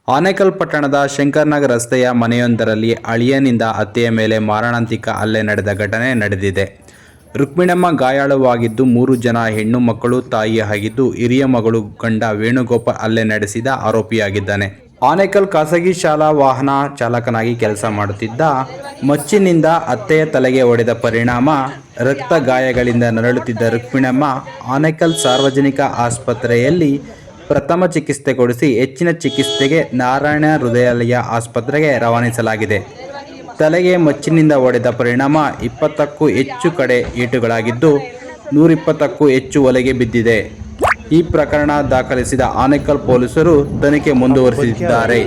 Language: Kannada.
ಆನೇಕಲ್ ಪಟ್ಟಣದ ಶಂಕರನಗರ ರಸ್ತೆಯ ಮನೆಯೊಂದರಲ್ಲಿ ಅಳಿಯನಿಂದ ಅತ್ತೆಯ ಮೇಲೆ ಮಾರಣಾಂತಿಕ ಹಲ್ಲೆ ನಡೆದ ಘಟನೆ ನಡೆದಿದೆ. ರುಕ್ಮಿಣಮ್ಮ ಗಾಯಾಳುವಾಗಿದ್ದು 3 ಜನ ಹೆಣ್ಣು ಮಕ್ಕಳು ತಾಯಿಯಾಗಿದ್ದು ಹಿರಿಯ ಮಗಳು ಗಂಡ ವೇಣುಗೋಪಾಲ್ ಹಲ್ಲೆ ನಡೆಸಿದ ಆರೋಪಿಯಾಗಿದ್ದಾನೆ. ಆನೇಕಲ್ ಖಾಸಗಿ ಶಾಲಾ ವಾಹನ ಚಾಲಕನಾಗಿ ಕೆಲಸ ಮಾಡುತ್ತಿದ್ದ ಮಚ್ಚಿನಿಂದ ಅತ್ತೆಯ ತಲೆಗೆ ಹೊಡೆದ ಪರಿಣಾಮ ರಕ್ತ ಗಾಯಗಳಿಂದ ನರಳುತ್ತಿದ್ದ ರುಕ್ಮಿಣಮ್ಮ ಆನೇಕಲ್ ಸಾರ್ವಜನಿಕ ಆಸ್ಪತ್ರೆಯಲ್ಲಿ ಪ್ರಥಮ ಚಿಕಿತ್ಸೆ ಕೊಡಿಸಿ ಹೆಚ್ಚಿನ ಚಿಕಿತ್ಸೆಗೆ ನಾರಾಯಣ ಹೃದಯಾಲಯ ಆಸ್ಪತ್ರೆಗೆ ರವಾನಿಸಲಾಗಿದೆ. ತಲೆಗೆ ಮಚ್ಚಿನಿಂದ ಹೊಡೆದ ಪರಿಣಾಮ 20ಕ್ಕೂ ಹೆಚ್ಚು ಕಡೆ ಏಟುಗಳಾಗಿದ್ದು 120ಕ್ಕೂ ಹೆಚ್ಚು ಹೊಲೆಗೆ ಬಿದ್ದಿದೆ. ಈ ಪ್ರಕರಣ ದಾಖಲಿಸಿದ ಆನೇಕಲ್ ಪೊಲೀಸರು ತನಿಖೆ ಮುಂದುವರಿಸಿದ್ದಾರೆ.